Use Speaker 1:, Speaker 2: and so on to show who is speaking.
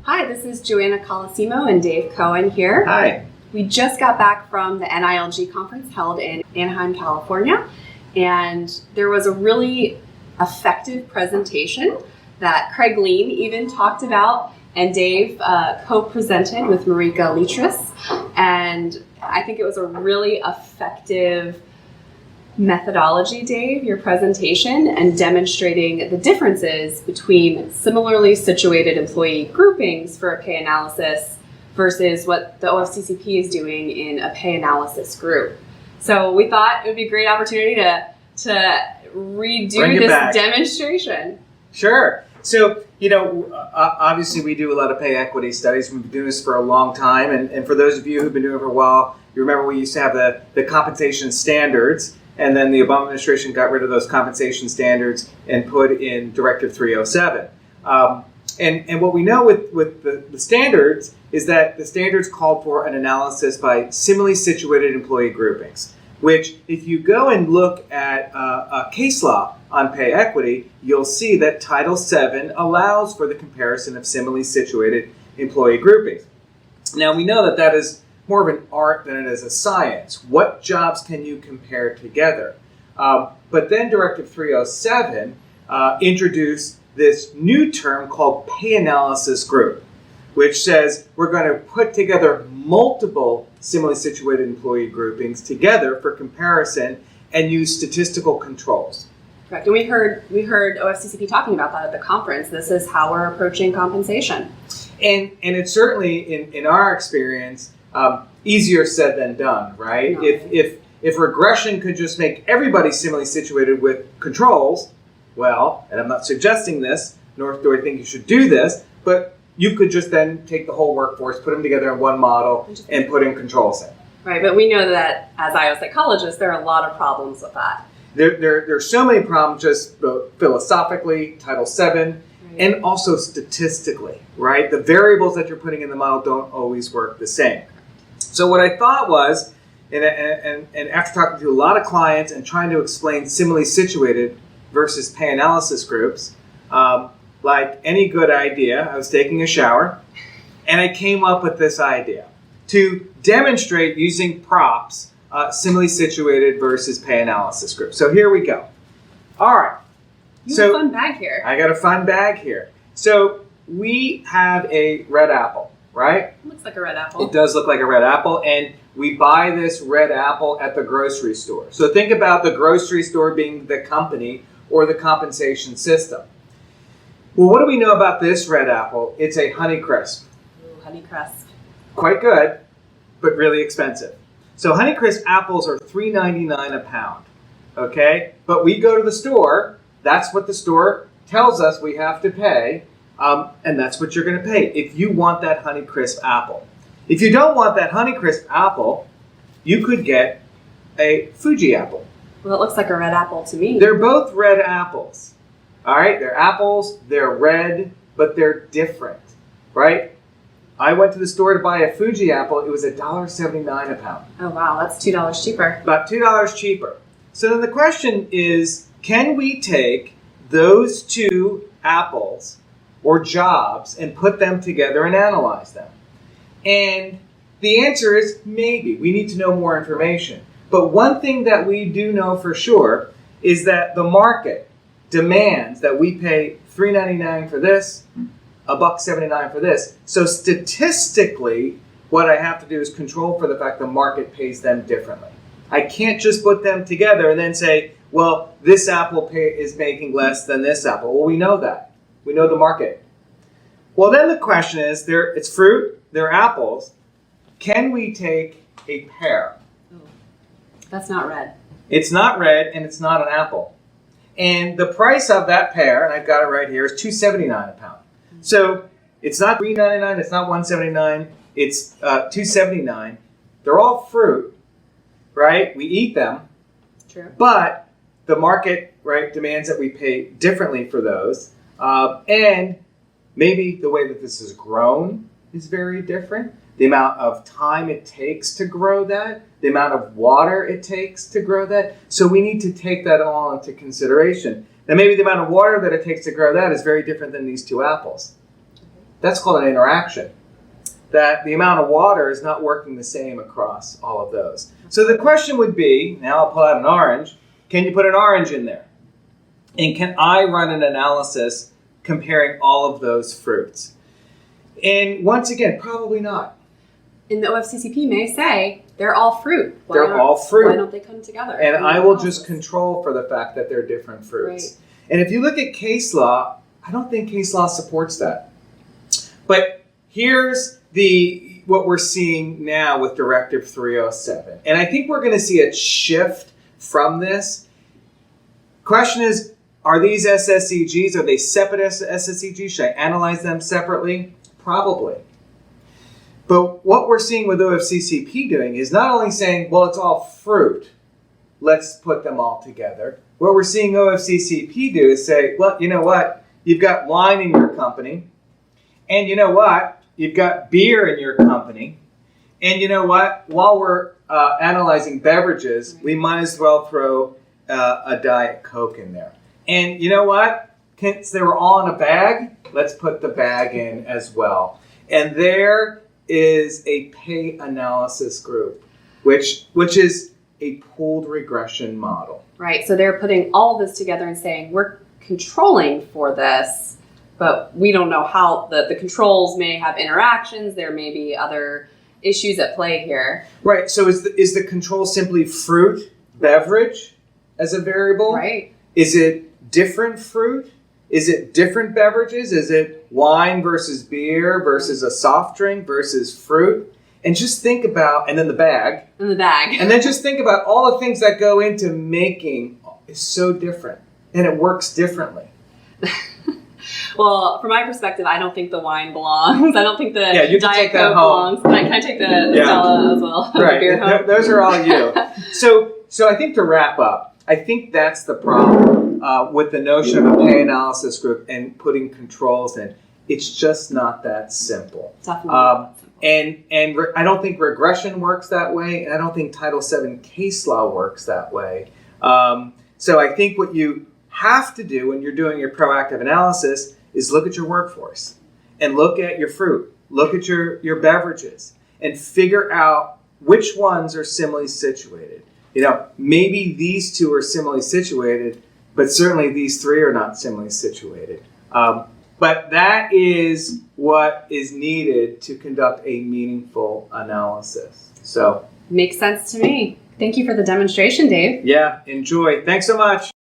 Speaker 1: Hi, this is Joanna Colosimo and Dave Cohen here.
Speaker 2: Hi.
Speaker 1: We just got back from the NILG conference held in Anaheim, California, and there was a really effective presentation that Craig Lean even talked about, and Dave co-presented with Marika Litris, and I think it was a really effective methodology, Dave, your presentation, and demonstrating the differences between similarly situated employee groupings for a pay analysis versus what the OFCCP is doing in a pay analysis group. So we thought it would be a great opportunity to redo this demonstration.
Speaker 2: Sure. So, obviously we do a lot of pay equity studies. We've been doing this for a long time. And for those of you who've been doing it for a while, you remember we used to have the compensation standards. And then the Obama administration got rid of those compensation standards and put in Directive 307. And what we know with the standards is that the standards called for an analysis by similarly situated employee groupings, which if you go and look at a case law on pay equity, you'll see that Title VII allows for the comparison of similarly situated employee groupings. Now we know that is more of an art than it is a science. What jobs can you compare together? But then Directive 307 introduced this new term called pay analysis group, which says we're going to put together multiple similarly situated employee groupings together for comparison and use statistical controls.
Speaker 1: Correct. And we heard OFCCP talking about that at the conference. This is how we're approaching compensation.
Speaker 2: And it's certainly, in our experience, easier said than done, right?
Speaker 1: No.
Speaker 2: If regression could just make everybody similarly situated with controls, well, and I'm not suggesting this, nor do I think you should do this, but you could just then take the whole workforce, put them together in one model, and put in controls in.
Speaker 1: Right, but we know that as IO psychologists, there are a lot of problems with that.
Speaker 2: There are so many problems just philosophically, Title VII, and also statistically, right? The variables that you're putting in the model don't always work the same. So what I thought was, and after talking to a lot of clients and trying to explain similarly situated versus pay analysis groups, like any good idea, I was taking a shower, and I came up with this idea to demonstrate using props similarly situated versus pay analysis groups. So here we go. All right.
Speaker 1: You have a fun bag here.
Speaker 2: I got a fun bag here. So we have a red apple, right?
Speaker 1: It looks like a red apple.
Speaker 2: It does look like a red apple, and we buy this red apple at the grocery store. So think about the grocery store being the company or the compensation system. Well, what do we know about this red apple? It's a Honeycrisp.
Speaker 1: Ooh, Honeycrisp.
Speaker 2: Quite good, but really expensive. So Honeycrisp apples are $3.99 a pound, okay? But we go to the store, that's what the store tells us we have to pay, and that's what you're going to pay if you want that Honeycrisp apple. If you don't want that Honeycrisp apple, you could get a Fuji apple.
Speaker 1: Well, it looks like a red apple to me.
Speaker 2: They're both red apples. All right, they're apples, they're red, but they're different, right? I went to the store to buy a Fuji apple. It was $1.79 a pound.
Speaker 1: Oh, wow, that's $2 cheaper.
Speaker 2: About $2 cheaper. So then the question is, can we take those two apples or jobs and put them together and analyze them? And the answer is maybe. We need to know more information. But one thing that we do know for sure is that the market demands that we pay $3.99 for this, $1.79 for this. So statistically, what I have to do is control for the fact the market pays them differently. I can't just put them together and then say, well, this apple is making less than this apple. Well, we know that. We know the market. Well, then the question is, it's fruit, they're apples. Can we take a pear?
Speaker 1: Oh, that's not red.
Speaker 2: It's not red, and it's not an apple. And the price of that pear, and I've got it right here, is $2.79 a pound. So it's not $3.99, it's not $1.79, it's $2.79. They're all fruit, right? We eat them.
Speaker 1: True.
Speaker 2: But the market, right, demands that we pay differently for those. And maybe the way that this is grown is very different. The amount of time it takes to grow that, the amount of water it takes to grow that. So we need to take that all into consideration. Now maybe the amount of water that it takes to grow that is very different than these two apples. That's called an interaction. That the amount of water is not working the same across all of those. So the question would be, now I'll pull out an orange, can you put an orange in there? And can I run an analysis comparing all of those fruits? And once again, probably not.
Speaker 1: And the OFCCP may say, they're all fruit.
Speaker 2: They're all fruit.
Speaker 1: Why don't they come together?
Speaker 2: And I will just control for the fact that they're different fruits.
Speaker 1: Right.
Speaker 2: And if you look at case law, I don't think case law supports that. But here's what we're seeing now with Directive 307. And I think we're going to see a shift from this. Question is, are these SSEGs, are they separate SSEGs? Should I analyze them separately? Probably. But what we're seeing with OFCCP doing is not only saying, well, it's all fruit, let's put them all together. What we're seeing OFCCP do is say, well, you know what? You've got wine in your company. And you know what? You've got beer in your company. And you know what? While we're analyzing beverages, we might as well throw a Diet Coke in there. And you know what? Since they were all in a bag, let's put the bag in as well. And there is a pay analysis group, which is a pooled regression model.
Speaker 1: Right. So they're putting all this together and saying, we're controlling for this, but we don't know how the controls may have interactions. There may be other issues at play here.
Speaker 2: Right. So is the control simply fruit, beverage as a variable?
Speaker 1: Right.
Speaker 2: Is it different fruit? Is it different beverages? Is it wine versus beer versus a soft drink versus fruit? And just think about, and then the bag.
Speaker 1: And the bag.
Speaker 2: And then just think about all the things that go into making is so different. And it works differently.
Speaker 1: Well, from my perspective, I don't think the wine belongs. I don't think the Diet Coke belongs. Can I take the Stella as well?
Speaker 2: Right.
Speaker 1: The beer home?
Speaker 2: Those are all you. So I think to wrap up, I think that's the problem with the notion of a pay analysis group and putting controls in. It's just not that simple.
Speaker 1: Definitely not simple.
Speaker 2: And I don't think regression works that way, and I don't think Title VII case law works that way. So I think what you have to do when you're doing your proactive analysis is look at your workforce and look at your fruit, look at your beverages, and figure out which ones are similarly situated. You know, maybe these two are similarly situated, but certainly these three are not similarly situated. But that is what is needed to conduct a meaningful analysis. So,
Speaker 1: makes sense to me. Thank you for the demonstration, Dave.
Speaker 2: Yeah, enjoy. Thanks so much.